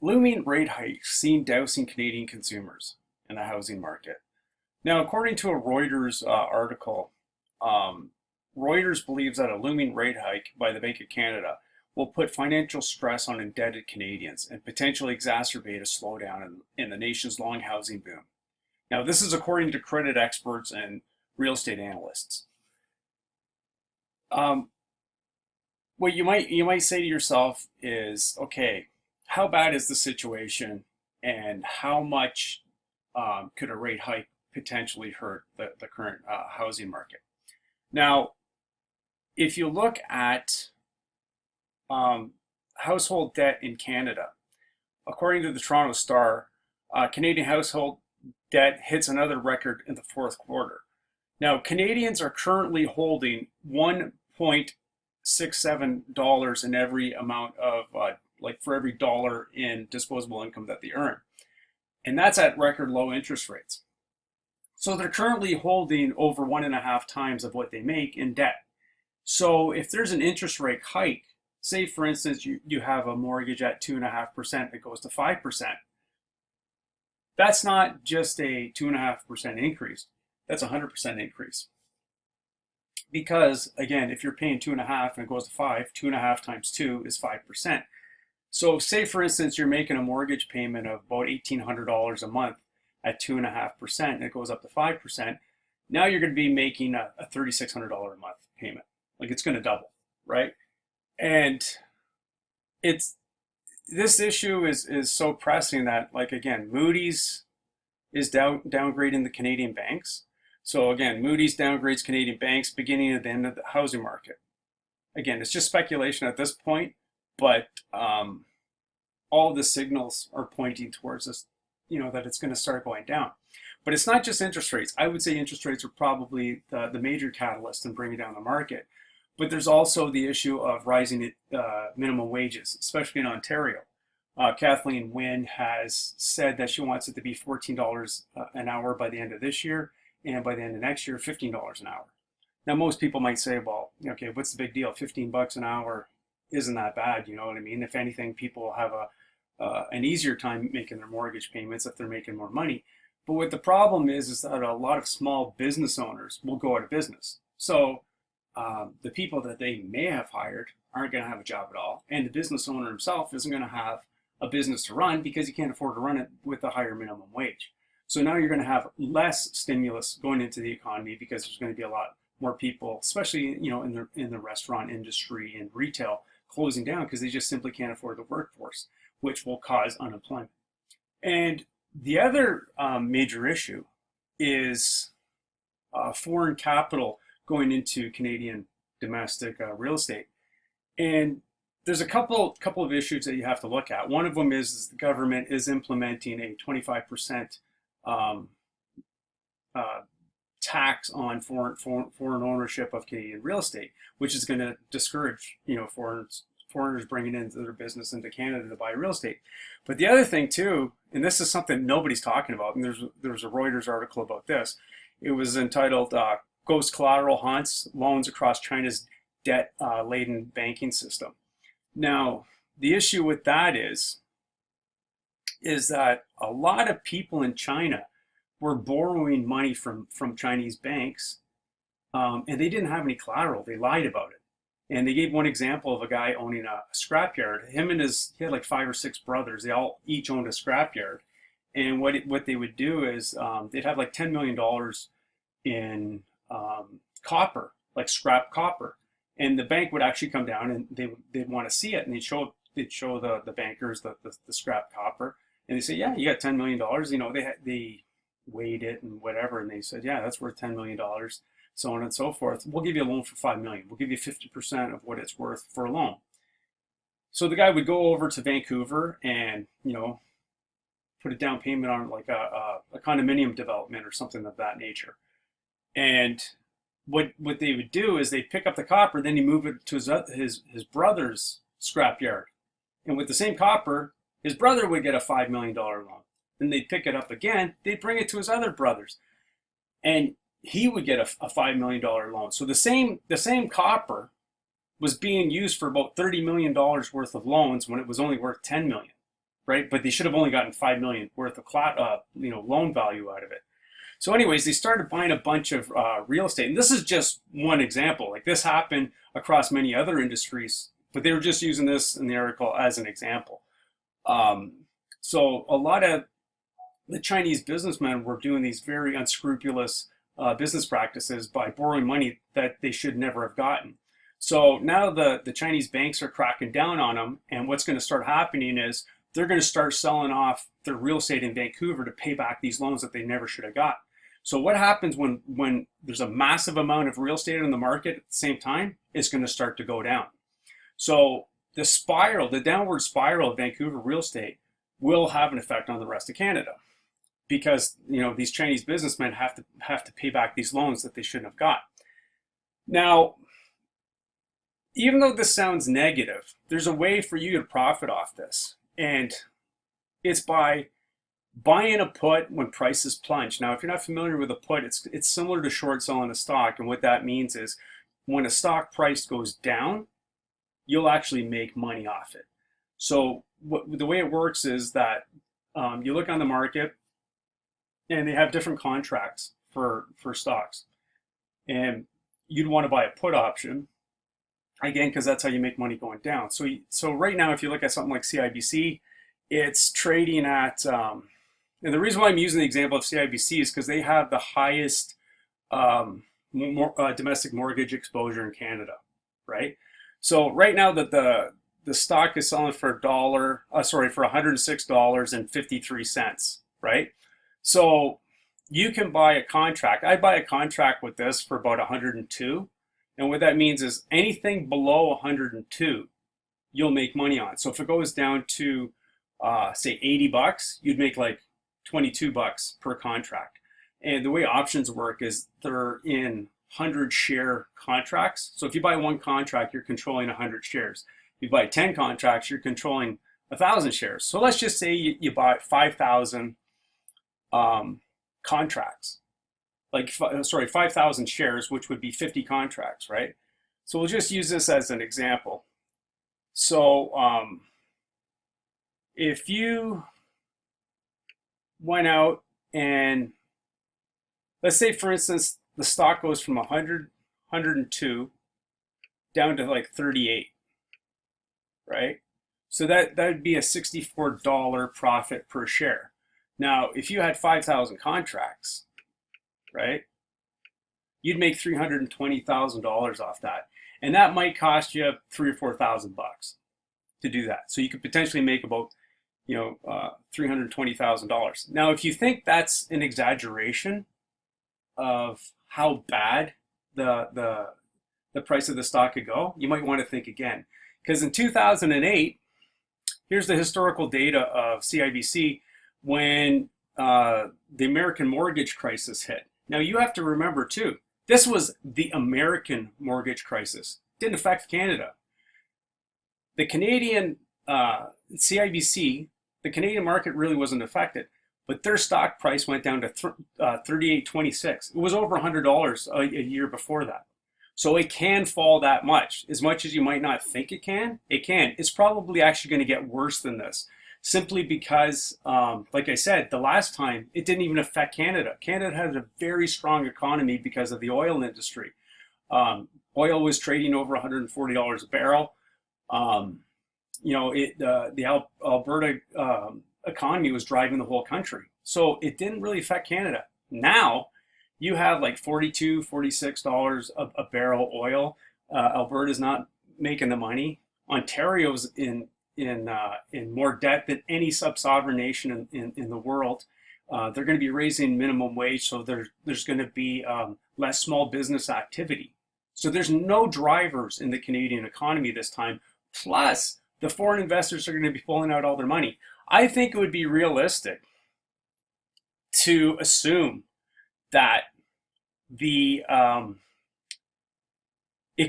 Looming rate hikes seen dousing Canadian consumers in the housing market. Now, according to a Reuters article, Reuters believes that a looming rate hike by the Bank of Canada will put financial stress on indebted Canadians and potentially exacerbate a slowdown in the nation's long housing boom. Now, this is according to credit experts and real estate analysts. Um, what you might say to yourself is, okay, how bad is the situation, and how much could a rate hike potentially hurt the current housing market? Now, if you look at household debt in Canada, according to the Toronto Star, Canadian household debt hits another record in the fourth quarter. Now, Canadians are currently holding $1.67 in every amount of, for every dollar in disposable income that they earn. And that's at record low interest rates. So they're currently holding over 1.5 times of what they make in debt. So if there's an interest rate hike, say for instance, you have a mortgage at 2.5% that goes to 5%, that's not just a 2.5% increase, that's a 100% increase. Because again, if you're paying 2.5 and it goes to 5, 2.5 times 2 is 5%. So say for instance, you're making a mortgage payment of about $1,800 a month at 2.5% and it goes up to 5%. Now you're going to be making a $3,600 a month payment. Like, it's going to double, right? And this issue is so pressing that, like, again, Moody's is downgrading the Canadian banks. So again, Moody's downgrades Canadian banks beginning at the end of the housing market. Again, it's just speculation at this point, but all the signals are pointing towards this, that it's going to start going down. But it's not just interest rates. I would say interest rates are probably the major catalyst in bringing down the market. But there's also the issue of rising minimum wages, especially in Ontario. Kathleen Wynne has said that she wants it to be $14 an hour by the end of this year, and by the end of next year, $15 an hour. Now, most people might say, well, okay, what's the big deal? $15 an hour isn't that bad, you know what I mean? If anything, people have an easier time making their mortgage payments if they're making more money. But what the problem is that a lot of small business owners will go out of business. So the people that they may have hired aren't going to have a job at all, and the business owner himself isn't going to have a business to run because he can't afford to run it with a higher minimum wage. So now you're going to have less stimulus going into the economy because there's going to be a lot more people, especially in the restaurant industry and retail, closing down because they just simply can't afford the workforce, which will cause unemployment. And the other major issue is foreign capital going into Canadian domestic real estate. And there's a couple of issues that you have to look at. One of them is the government is implementing a 25% tax on foreign ownership of Canadian real estate, which is going to discourage foreigners bringing in their business into Canada to buy real estate. But the other thing too, and this is something nobody's talking about, and there's a Reuters article about this. It was entitled "Ghost Collateral Haunts Loans Across China's Debt-Laden Banking System." Now, the issue with that is that a lot of people in China were borrowing money from Chinese banks, and they didn't have any collateral. They lied about it. And they gave one example of a guy owning a scrapyard. He had like 5 or 6 brothers. They all each owned a scrapyard. And what they would do is they'd have like $10 million in copper, like scrap copper. And the bank would actually come down and they'd want to see it. And they'd show the bankers the scrap copper. And they say, yeah, you got $10 million. They weighed it and whatever. And they said, yeah, that's worth $10 million. So on and so forth. We'll give you a loan for $5 million. We'll give you 50% of what it's worth for a loan. So the guy would go over to Vancouver and, put a down payment on like a condominium development or something of that nature. And what they would do is they pick up the copper, then he move it to his brother's scrapyard. And with the same copper, his brother would get a $5 million loan. Then they'd pick it up again, they'd bring it to his other brothers. And he would get a $5 million loan. So the same copper was being used for about $30 million worth of loans when it was only worth $10 million. right? But they should have only gotten 5 million worth of loan value out of it. So, anyways, they started buying a bunch of real estate, and this is just one example. Like this happened across many other industries, but they were just using this in the article as an example. So, a lot of the Chinese businessmen were doing these very unscrupulous business practices by borrowing money that they should never have gotten. So now the Chinese banks are cracking down on them, and what's going to start happening is they're going to start selling off their real estate in Vancouver to pay back these loans that they never should have got. So what happens when there's a massive amount of real estate in the market at the same time? It's going to start to go down. So the downward spiral of Vancouver real estate will have an effect on the rest of Canada, because these Chinese businessmen have to pay back these loans that they shouldn't have got. Now, even though this sounds negative, there's a way for you to profit off this, and it's by buying a put when prices plunge. Now, if you're not familiar with a put, it's similar to short selling a stock, and what that means is when a stock price goes down, you'll actually make money off it. So the way it works is that you look on the market, and they have different contracts for stocks, and you'd want to buy a put option, again, because that's how you make money going down. So right now, if you look at something like CIBC, it's trading at, and the reason why I'm using the example of CIBC is because they have the highest domestic mortgage exposure in Canada, right? So right now that the stock is selling for $106.53, right? So you can buy a contract. I buy a contract with this for about 102. And what that means is anything below 102, you'll make money on. So if it goes down to, say, $80, you'd make like $22 per contract. And the way options work is they're in 100 share contracts. So if you buy one contract, you're controlling 100 shares. If you buy 10 contracts, you're controlling 1,000 shares. So let's just say you buy 5,000 contracts, 5,000 shares, which would be 50 contracts, right? So we'll just use this as an example. So if you went out and, let's say, for instance, the stock goes from 100, 102 down to like 38, right? So that would be a $64 profit per share. Now, if you had 5,000 contracts, right, you'd make $320,000 off that. And that might cost you $3,000 or $4,000 to do that. So you could potentially make about, $320,000. Now, if you think that's an exaggeration of how bad the price of the stock could go, you might want to think again. Because in 2008, here's the historical data of CIBC when the American mortgage crisis hit. Now, you have to remember, too, this was the American mortgage crisis. It didn't affect Canada. The Canadian CIBC, the Canadian market really wasn't affected, but their stock price went down to $38.26. It was over $100 a year before that. So it can fall that much as you might not think it can. It can. It's probably actually going to get worse than this, simply because, like I said, the last time it didn't even affect Canada. Canada had a very strong economy because of the oil industry. Oil was trading over $140 a barrel. The Alberta economy was driving the whole country. So it didn't really affect Canada. Now you have like $42, $46 a barrel oil. Alberta's not making the money. Ontario's in more debt than any sub-sovereign nation in the world. They're going to be raising minimum wage, so there's going to be less small business activity. So there's no drivers in the Canadian economy this time. Plus, the foreign investors are going to be pulling out all their money. I think it would be realistic to assume that it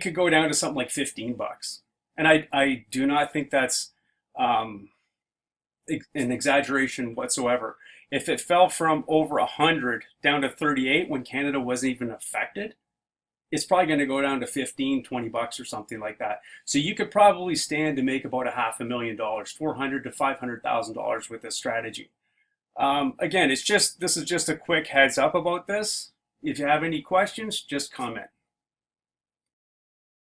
could go down to something like $15. And I do not think that's an exaggeration whatsoever. If it fell from over 100 down to 38 when Canada wasn't even affected, it's probably going to go down to 15, 20 bucks or something like that. So you could probably stand to make about a $500,000, 400 to $500,000 with this strategy. Again, this is just a quick heads up about this. If you have any questions, just comment.